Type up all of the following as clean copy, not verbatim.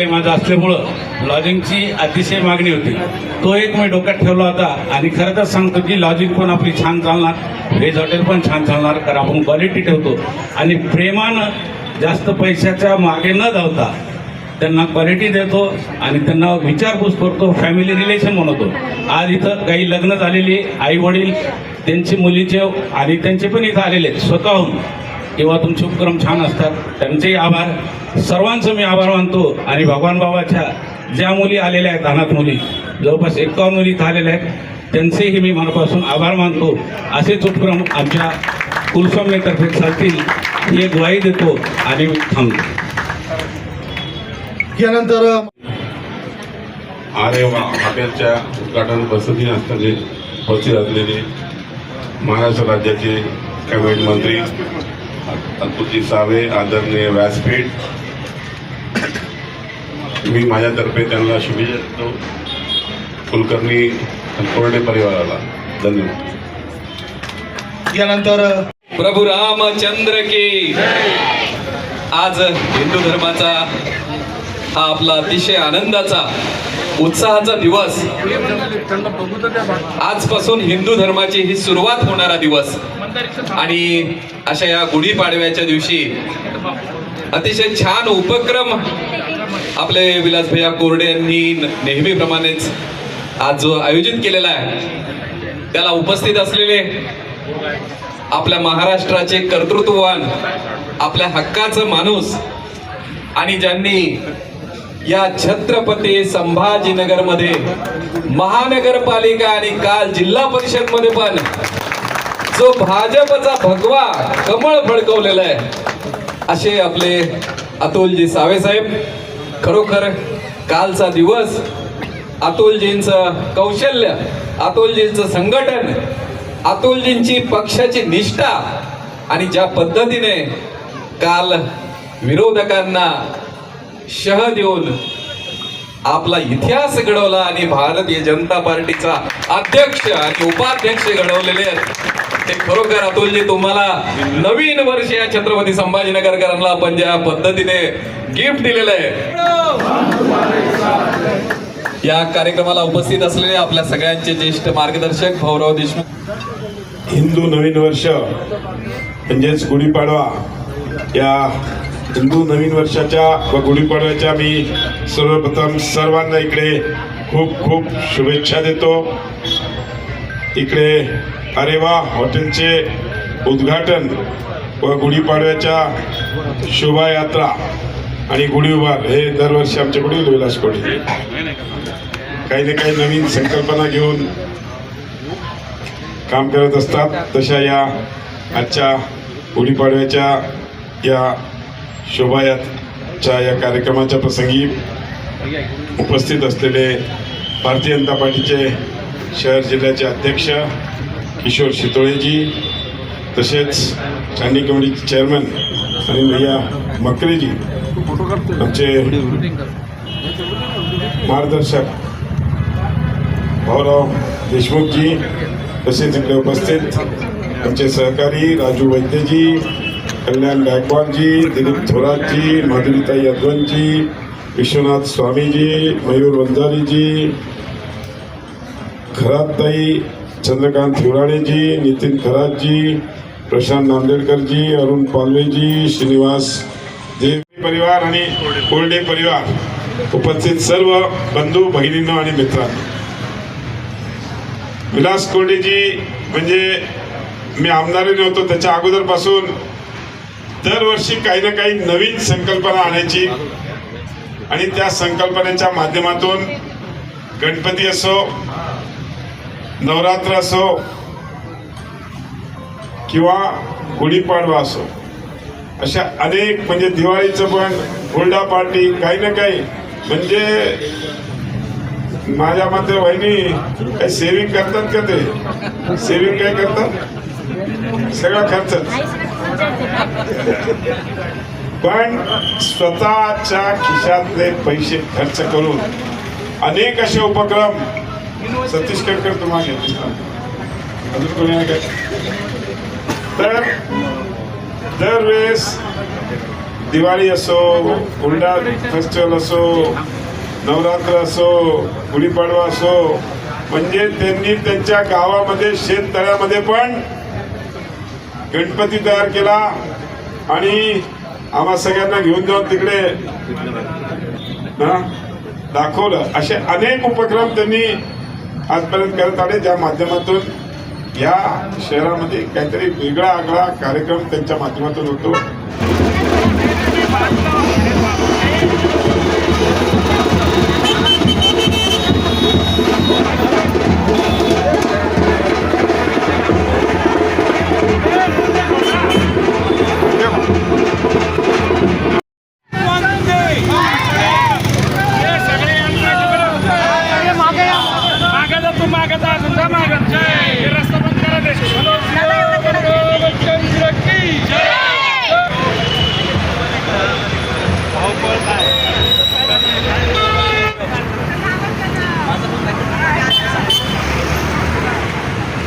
वय माझं असल्यामुळं लॉजिंगची अतिशय मागणी होती. तो एक मी डोक्यात ठेवला होता आणि खरं तर सांगतो की लॉजिंग पण आपली छान चालणार, व्हेज हॉटेल पण छान चालणार, कारण आपण क्वालिटी ठेवतो आणि प्रेमानं जास्त पैशाच्या मागे न धावता त्यांना क्वालिटी देतो आणि त्यांना विचारपूस करतो, फॅमिली रिलेशन बनवतो. आज इथं काही लग्न झालेली आई वडील त्यांची मुलीचे आणि त्यांचे पण इथं आलेले आहेत स्वतःहून, किंवा तुमचे उपक्रम छान असतात, त्यांचेही आभार. सर्वांचं मी आभार मानतो. आणि भगवान बाबाच्या ज्या मुली आलेल्या आहेत, अनाथ मुली जवळपास 51 मुली इथं आलेल्या आहेत, त्यांचेही मी मनापासून आभार मानतो. असेच उपक्रम आमच्या कुलस्वामीतर्फे चालतील ही एक ग्वाही देतो आणि थांबतो. यानंतर आरेवा हॉटेलच्या उद्घाटन प्रसंगी असताना उपस्थित असलेले महाराष्ट्र राज्याचे कॅबिनेट मंत्री अतुलजी सावे, आदरणीय व्यासपीठ, मी माझ्यातर्फे त्यांना शुभेच्छा देतो. कुलकर्णी कोरडे परिवाराला धन्यवाद. यानंतर प्रभू रामचंद्र की. आज हिंदू धर्माचा हा आपला अतिशय आनंदाचा उत्साहाचा दिवस, आजपासून हिंदू धर्माची ही सुरुवात होणारा दिवस. आणि अशा या गुढीपाडव्याच्या दिवशी अतिशय छान उपक्रम आपले विलास भैया कोरडे यांनी नेहमीप्रमाणेच आज जो आयोजित केलेला आहे, त्याला उपस्थित असलेले आपल्या महाराष्ट्राचे कर्तृत्ववान, आपल्या हक्काचं माणूस, आणि ज्यांनी या छत्रपती संभाजीनगर मध्ये महानगरपालिका आणि काल जिल्हा परिषद मध्ये पण जो भाजपचा भगवा कमळ फडकवलेला आहे, असे आपले अतुलजी सावे साहेब. खरोखर कालचा दिवस अतुलजींचं कौशल्य, अतुलजींचं संघटन, अतुलजींची पक्षाची निष्ठा आणि ज्या पद्धतीने काल विरोधकांना शह देऊन आपला इतिहास घडवला आणि भारतीय जनता पार्टीचा अध्यक्ष आणि उपाध्यक्ष घडवलेले आहेत, ते खरोखर अतुलजी तुम्हाला नवीन वर्ष या छत्रपती संभाजीनगरकरांना आपण ज्या पद्धतीने गिफ्ट दिलेलं आहे. या कार्यक्रमाला उपस्थित असलेले आपल्या सगळ्यांचे ज्येष्ठ मार्गदर्शक भाऊराव देशमुख. हिंदू नवीन वर्ष म्हणजेच गुढीपाडवा, या हिंदू नवीन वर्षाच्या व गुढीपाडव्याच्या मी सर्वप्रथम सर्वांना इकडे खूप खूप शुभेच्छा देतो. इकडे आरेवा हॉटेलचे उद्घाटन व गुढीपाडव्याच्या शोभायात्रा आणि गुढी उभार हे दरवर्षी आमच्याकडे विलास कोडे काही ना काही नवीन संकल्पना घेऊन काम करत असतात. तशा या आजच्या गुढीपाडव्याच्या या शोभायात्रेच्या या कार्यक्रमाच्या प्रसंगी उपस्थित असलेले भारतीय जनता पार्टीचे शहर जिल्ह्याचे अध्यक्ष किशोर शितोळेजी, तसेच स्टँडिंग कमिटीचे चेअरमन आणि भैया मकरेजी, आमचे मार्गदर्शक भाऊराव देशमुखजी, तसेच इकडे उपस्थित आमचे सहकारी राजू वैद्यजी, कल्याण गायकवाडजी, दिलीप थोरातजी, माधुरीताई अद्वनजी, विश्वनाथ स्वामीजी, मयूर वंजारीजी, खरातताई, चंद्रकांत हिवराणेजी, नितीन खरातजी, प्रशांत नांदेडकरजी, अरुण पालवेजी, श्रीनिवास देव परिवार आणि कोरडे परिवार, उपस्थित सर्व बंधू भगिनींनो आणि मित्रांनो. विलास कोरडेजी म्हणजे मी आमदारी नव्हतो त्याच्या अगोदरपासून दरवर्षी काही ना काही नवीन संकल्पना आणायची आणि त्या संकल्पनेच्या माध्यमातून गणपती असो, नवरात्र असो किंवा गुढीपाडवा असो, अशा अनेक म्हणजे दिवाळीचं पण हुरडा पार्टी काही ना काही, म्हणजे माझ्या मते वहिनी काही सेविंग करतात का? ते सेविंग काय करतात? सगळा खर्च, पण स्वतःच्या खिशातले पैसे खर्च करून अनेक असे उपक्रम. सतीश केळकर तुम्हाला अजून कोणी काय? तर दरवेळेस दिवाळी असो, हुरडा फेस्टिवल असो, नवरात्र असो, गुढीपाडवा असो, म्हणजे त्यांनी त्यांच्या गावामध्ये शेततळ्यामध्ये पण गणपती तयार केला आणि आम्हा सगळ्यांना घेऊन जाऊन तिकडे दाखवलं. असे अनेक उपक्रम त्यांनी आजपर्यंत करत आले, ज्या माध्यमातून या शहरामध्ये काहीतरी वेगळा आगळा कार्यक्रम त्यांच्या माध्यमातून होतो.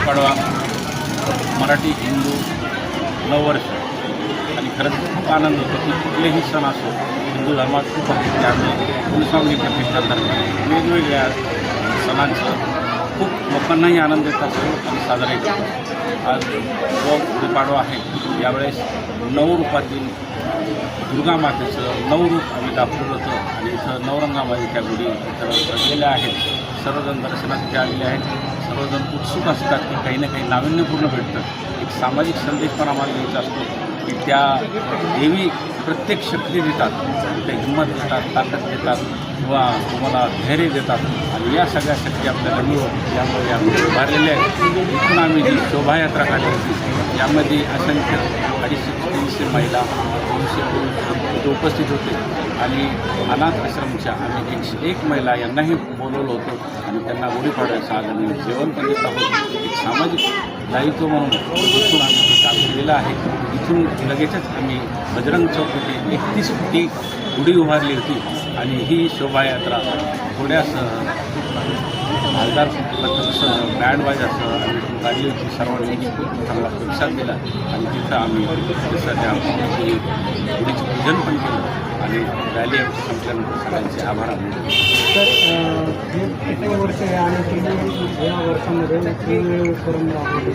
पाडवा मराठी हिंदू नववर्ष आणि खरंच खूप आनंद होतो की कुठलेही सण असो हिंदू धर्मात खूप आहे. त्यामुळे कुलस्वामी प्रतिष्ठानतर्फे वेगवेगळ्या सणांचं खूप लोकांनाही आनंद देत असतो आणि साजराही करतो. आज जो गुढीपाडवा आहे यावेळेस 9 रूपातील दुर्गा मातेचं 9 रूप आम्ही दाखवलं होतं आणि इथं नवरंगामध्ये त्या गुढी इथं सजलेल्या आहेत. सर्वजण दर्शनासाठी आलेले आहेत. सर्वजण उत्सुक असतात की काही ना काही नाविन्यपूर्ण भेटतं. एक सामाजिक संदेश पण आम्हाला द्यायचा असतो की त्या देवी प्रत्येक शक्ती देतात, त्या हिंमत देतात, ताकद देतात किंवा तुम्हाला धैर्य देतात आणि या सगळ्या शक्ती आपल्याला मिळवून यामध्ये आम्ही उभारलेले आहेत. इथून आम्ही जी शोभायात्रा काढली होती यामध्ये असंख्य 250-300 महिला 200 पुरुष इथे उपस्थित होते आणि अनाथ आश्रमच्या आम्ही 101 महिला यांनाही बोलवलं होतं आणि त्यांना गुढीपाडव्याचं आज आम्ही जेवण पण देत आहोत. एक सामाजिक दायित्व म्हणून इथून आम्ही हे काम केलेलं आहे. इथून लगेचच आम्ही बजरंग चौक येथे 31 फुटी गुढी उभारली होती आणि ही शोभायात्रा थोड्यासं हलदार पथकसह बँड वाजासह आम्ही काढली होती. सर्वांनी खूप चांगला प्रतिसाद दिला आणि तिथं आम्ही त्या गुढीचं पूजन पण केलं आणि रॅली आमची संपल्यानंतर सगळ्यांचे आभार आम्ही. तर हे किती वर्ष आहे आणि तुम्ही या वर्षामध्ये वेगवेगळे उपक्रम राबवले?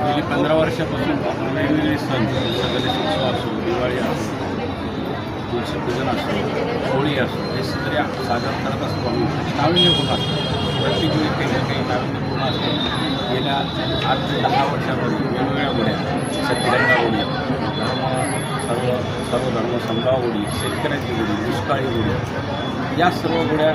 गेली 15 वर्षापासून वेगवेगळे सण, गणेशोत्सव असो, दिवाळी असो, तुळशीपूजन असो, होळी असो, हे सगळे साजरा करत असतो आम्ही. नाविन्यपूर्ण असतो, प्रत्येक वेळी काही ना काही नाविन्यपूर्ण असतो. गेल्या 8 ते 10 वर्षापासून वेगवेगळ्या गुढ्या, सत्यरंगा गुढी, सर्व धर्म समभाव गुढी, शेतकऱ्यांची गुढी, दुष्काळी गुढी, या सर्व गुढ्या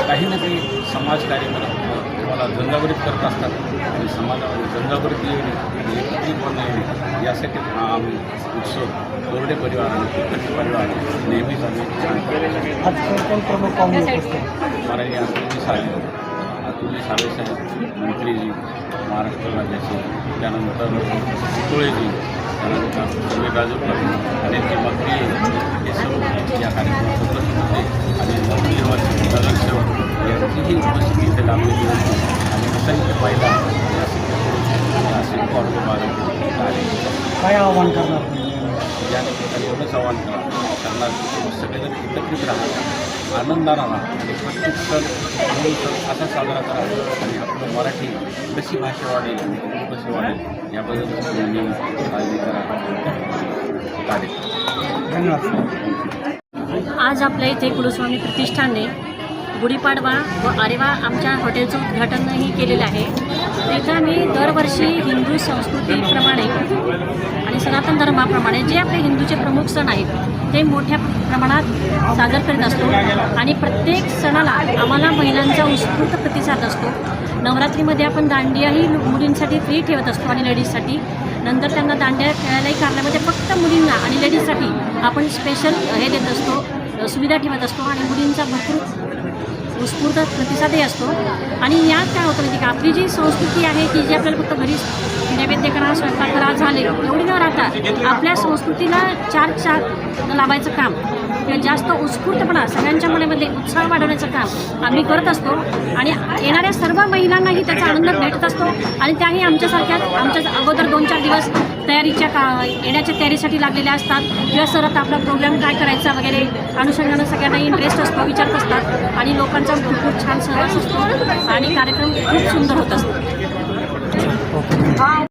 काही ना काही समाजकार्य करत तुम्हाला जनजागृत करत असतात आणि समाजामध्ये जनजागृती येणे आणि एकत्रितपणा येणे यासाठी हा आम्ही उत्सव कोरडे परिवार आणि कुटुंब परिवार नेहमीच आम्ही छान करतो. आज कोण प्रमुख पाहुणे उपस्थित? महाराज अतुल्य सावे साहेब, मंत्रीजी, महाराष्ट्र राज्याचे, त्यानंतर तुळेजी, त्यानंतर सर्वे गाजूकर, अनेक मंत्री हे सर्व या कार्यक्रमात उपस्थित होते आणि नवनिर्वाचित नगरसेवक यांचीही उपस्थिती इथे लाभलेली होती आणि असंख्य महिला या सिंकॉर काय आव्हान करणार? या ठिकाणी एवढंच आव्हान करणार सगळेजण एकत्रित राहा, आनंदानं राहा आणि प्रत्येक सण म्हणून सण असा साजरा करा आणि आपलं मराठी कशी भाषा वाढेल आणि हिंदी कशी वाढेल याबद्दल नेहमी काळजी करा. धन्यवाद. आज आपल्या इथे कुलस्वामी प्रतिष्ठानने गुढीपाडवा व आरेवा आमच्या हॉटेलचं उद्घाटनही केलेलं आहे. इथं आम्ही दरवर्षी हिंदू संस्कृतीप्रमाणे आणि सनातन धर्माप्रमाणे जे आपले हिंदूचे प्रमुख सण आहेत ते मोठ्या प्रमाणात साजर करीत असतो आणि प्रत्येक सणाला आम्हाला महिलांचा उत्स्फूर्त प्रतिसाद असतो. नवरात्रीमध्ये आपण दांडियाही मुलींसाठी फ्री ठेवत असतो आणि लेडीजसाठी. नंतर त्यांना दांड्या खेळायलाही कारणामध्ये फक्त मुलींना आणि लेडीजसाठी आपण स्पेशल हे देत असतो, सुविधा ठेवत असतो आणि मुलींचा भरपूर उत्स्फूर्त प्रतिसादही असतो. आणि यात काय होतं म्हणजे की आपली जी संस्कृती आहे की जी आपल्याला फक्त घरी नैवेद्य करा, स्वयंपाक करा झाले एवढी न राहता आपल्या संस्कृतीला चार लावायचं काम किंवा जास्त उत्स्फूर्तपणा सगळ्यांच्या मनामध्ये उत्साह वाढवण्याचं काम आम्ही करत असतो आणि येणाऱ्या सर्व महिलांनाही त्याचा आनंद भेटत असतो आणि त्याही आमच्या अगोदर 2-4 दिवस येण्याच्या तयारीसाठी लागलेल्या असतात किंवा सर आता आपला प्रोग्राम काय करायचा वगैरे अनुषंगानं सगळ्यांना इंटरेस्ट असतो, विचारत असतात आणि लोकांचा खूप छान सहवास असतो आणि कार्यक्रम खूप सुंदर होत असतो.